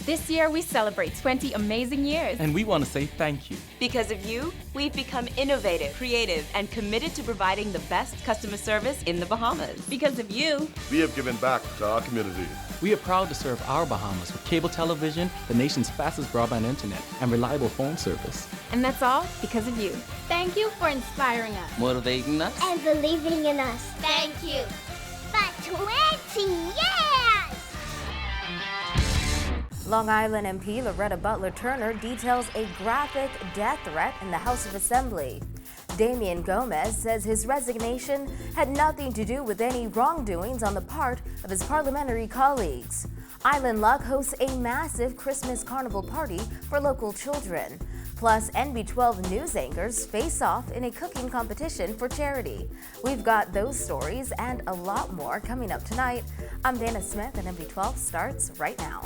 This year, we celebrate 20 amazing years. And we want to say thank you. Because of you, we've become innovative, creative, and committed to providing the best customer service in the Bahamas. Because of you, we have given back to our community. We are proud to serve our Bahamas with cable television, the nation's fastest broadband internet, and reliable phone service. And that's all because of you. Thank you for inspiring us, motivating us, and believing in us. Thank you. For 20 years! Long Island MP Loretta Butler-Turner details a graphic death threat in the House of Assembly. Damian Gomez says his resignation had nothing to do with any wrongdoings on the part of his parliamentary colleagues. Island Luck hosts a massive Christmas carnival party for local children. Plus, NB12 news anchors face off in a cooking competition for charity. We've got those stories and a lot more coming up tonight. I'm Dana Smith, and NB12 starts right now.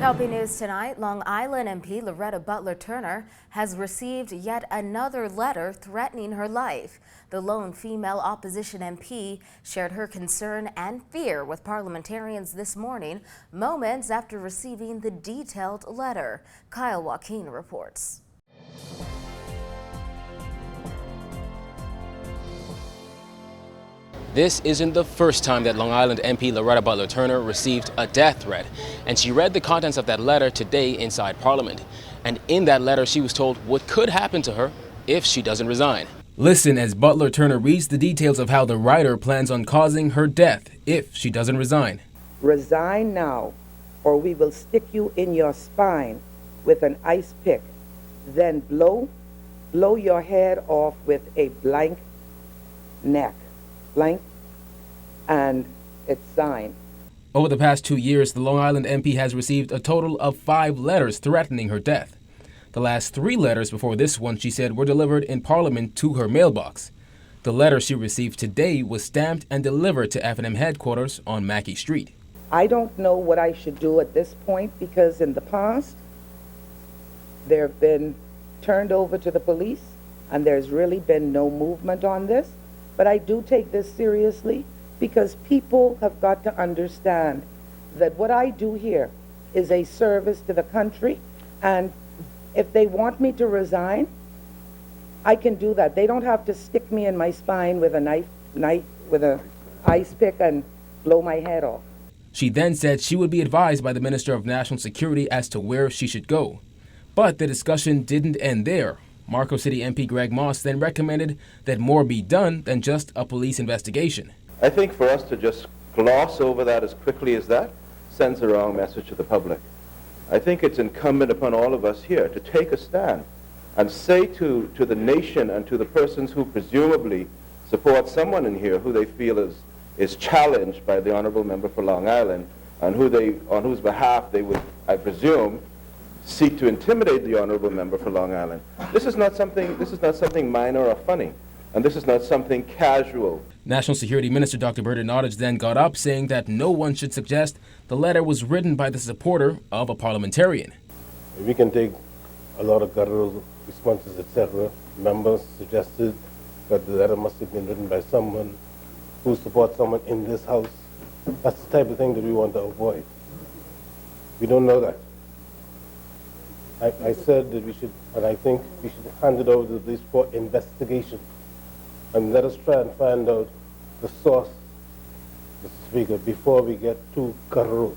Helping news tonight, Long Island MP Loretta Butler-Turner has received yet another letter threatening her life. The lone female opposition MP shared her concern and fear with parliamentarians this morning, moments after receiving the detailed letter. Kyle Joaquin reports. This isn't the first time that Long Island MP Loretta Butler-Turner received a death threat, and she read the contents of that letter today inside Parliament. And in that letter, she was told what could happen to her if she doesn't resign. Listen as Butler-Turner reads the details of how the writer plans on causing her death if she doesn't resign. Resign now, or we will stick you in your spine with an ice pick, then blow your head off with a blank neck. Blank, and it's signed. Over the past 2 years, the Long Island MP has received a total of 5 letters threatening her death. The last 3 letters before this one, she said, were delivered in Parliament to her mailbox. The letter she received today was stamped and delivered to F&M headquarters on Mackey Street. I don't know what I should do at this point, because in the past, they've been turned over to the police, and there's really been no movement on this. But I do take this seriously, because people have got to understand that what I do here is a service to the country, and if they want me to resign, I can do that. They don't have to stick me in my spine with a knife with an ice pick and blow my head off. She then said she would be advised by the Minister of National Security as to where she should go. But the discussion didn't end there. Marco City MP Greg Moss then recommended that more be done than just a police investigation. I think for us to just gloss over that as quickly as that sends a wrong message to the public. I think it's incumbent upon all of us here to take a stand and say to the nation and to the persons who presumably support someone in here who they feel is challenged by the Honourable Member for Long Island, and on whose behalf they would, I presume, seek to intimidate the Honourable Member for Long Island. This is not something minor or funny, and this is not something casual. National Security Minister Dr. Bernard Nottage then got up, saying that no one should suggest the letter was written by the supporter of a parliamentarian. We can take a lot of guttural responses, etc. Members suggested that the letter must have been written by someone who supports someone in this House. That's the type of thing that we want to avoid. We don't know that. I said that we should, and I think we should hand it over to the police for investigation. And let us try and find out the source, Mr. Speaker, before we get too guttural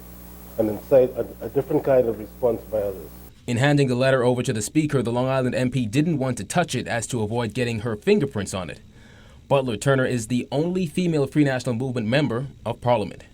and incite a different kind of response by others. In handing the letter over to the Speaker, the Long Island MP didn't want to touch it as to avoid getting her fingerprints on it. Butler-Turner is the only female Free National Movement member of Parliament.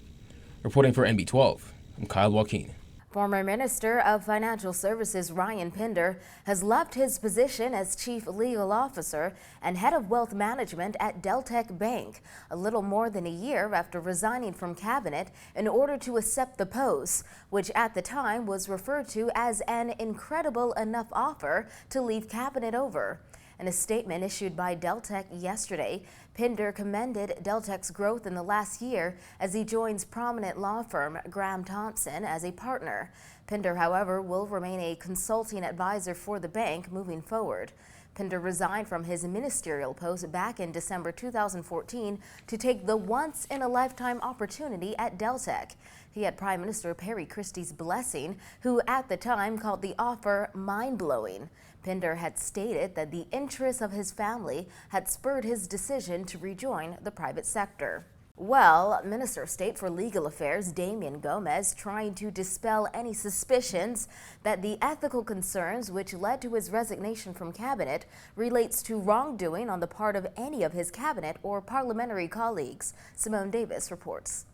Reporting for NB12, I'm Kyle Joaquin. Former Minister of Financial Services Ryan Pinder has left his position as Chief Legal Officer and Head of Wealth Management at Deltec Bank a little more than a year after resigning from Cabinet in order to accept the post, which at the time was referred to as an incredible enough offer to leave Cabinet over. In a statement issued by Deltec yesterday, Pinder commended Deltek's growth in the last year as he joins prominent law firm Graham Thompson as a partner. Pinder, however, will remain a consulting advisor for the bank moving forward. Pinder resigned from his ministerial post back in December 2014 to take the once-in-a-lifetime opportunity at Deltek. He had Prime Minister Perry Christie's blessing, who at the time called the offer mind-blowing. Pinder had stated that the interests of his family had spurred his decision to rejoin the private sector. Well, Minister of State for Legal Affairs Damian Gomez trying to dispel any suspicions that the ethical concerns which led to his resignation from cabinet relates to wrongdoing on the part of any of his cabinet or parliamentary colleagues. Simone Davis reports.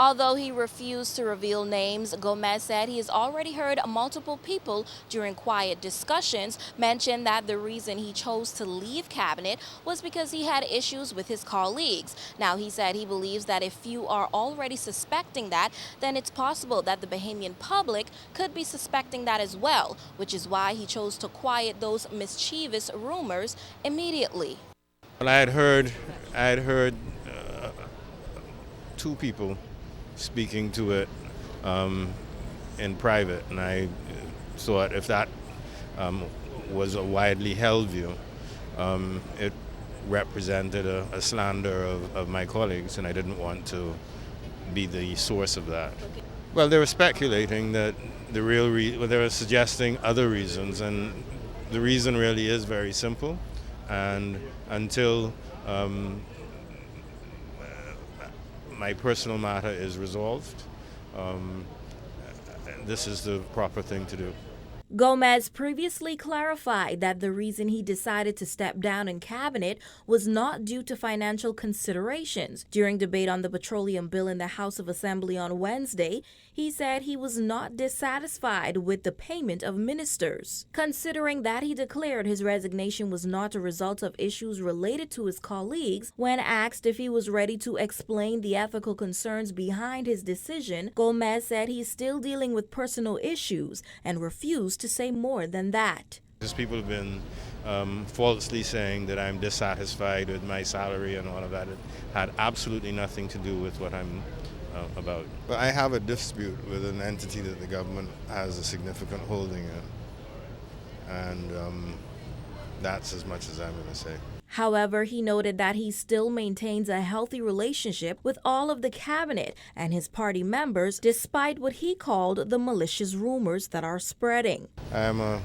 Although he refused to reveal names, Gomez said he has already heard multiple people during quiet discussions mention that the reason he chose to leave cabinet was because he had issues with his colleagues. Now, he said he believes that if you are already suspecting that, then it's possible that the Bahamian public could be suspecting that as well, which is why he chose to quiet those mischievous rumors immediately. Well, I had heard two people speaking to it in private, and I thought if that was a widely held view, it represented a slander of my colleagues, and I didn't want to be the source of that. Well, they were speculating that the real they were suggesting other reasons, and the reason really is very simple, and until my personal matter is resolved, this is the proper thing to do. Gomez previously clarified that the reason he decided to step down in cabinet was not due to financial considerations. During debate on the petroleum bill in the House of Assembly on Wednesday, he said he was not dissatisfied with the payment of ministers. Considering that he declared his resignation was not a result of issues related to his colleagues, when asked if he was ready to explain the ethical concerns behind his decision, Gomez said he's still dealing with personal issues and refused to say more than that. Because people have been falsely saying that I'm dissatisfied with my salary and all of that. It had absolutely nothing to do with what I'm about. But I have a dispute with an entity that the government has a significant holding in, and that's as much as I'm going to say. However, he noted that he still maintains a healthy relationship with all of the cabinet and his party members, despite what he called the malicious rumors that are spreading. I am a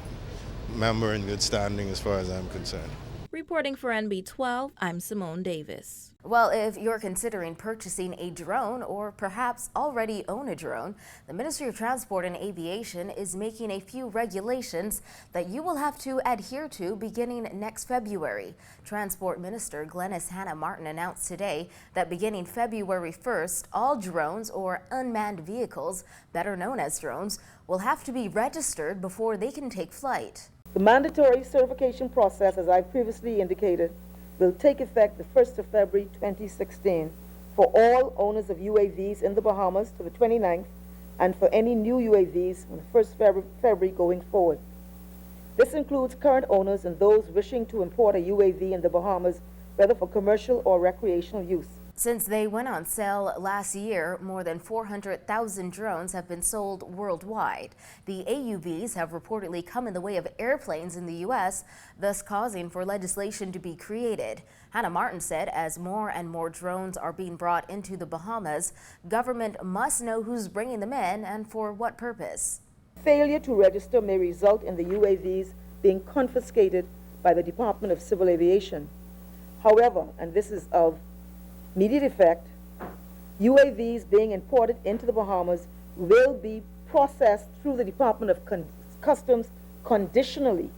member in good standing as far as I'm concerned. Reporting for NB12, I'm Simone Davis. Well, if you're considering purchasing a drone or perhaps already own a drone, the Ministry of Transport and Aviation is making a few regulations that you will have to adhere to beginning next February. Transport Minister Glenys Hannah Martin announced today that beginning February 1st, all drones or unmanned vehicles, better known as drones, will have to be registered before they can take flight. The mandatory certification process, as I previously indicated, will take effect the 1st of February 2016 for all owners of UAVs in the Bahamas to the 29th, and for any new UAVs on the 1st February going forward. This includes current owners and those wishing to import a UAV in the Bahamas, whether for commercial or recreational use. Since they went on sale last year, more than 400,000 drones have been sold worldwide. The AUVs have reportedly come in the way of airplanes in the U.S., thus causing for legislation to be created. Hannah Martin said as more and more drones are being brought into the Bahamas, government must know who's bringing them in and for what purpose. Failure to register may result in the UAVs being confiscated by the Department of Civil Aviation. However, and this is of immediate effect, UAVs being imported into the Bahamas will be processed through the Department of Customs conditionally.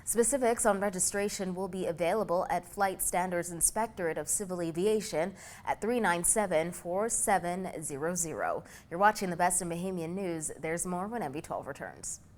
Specifics on registration will be available at Flight Standards Inspectorate of Civil Aviation at 397-4700. You're watching the best in Bahamian news. There's more when NB12 returns.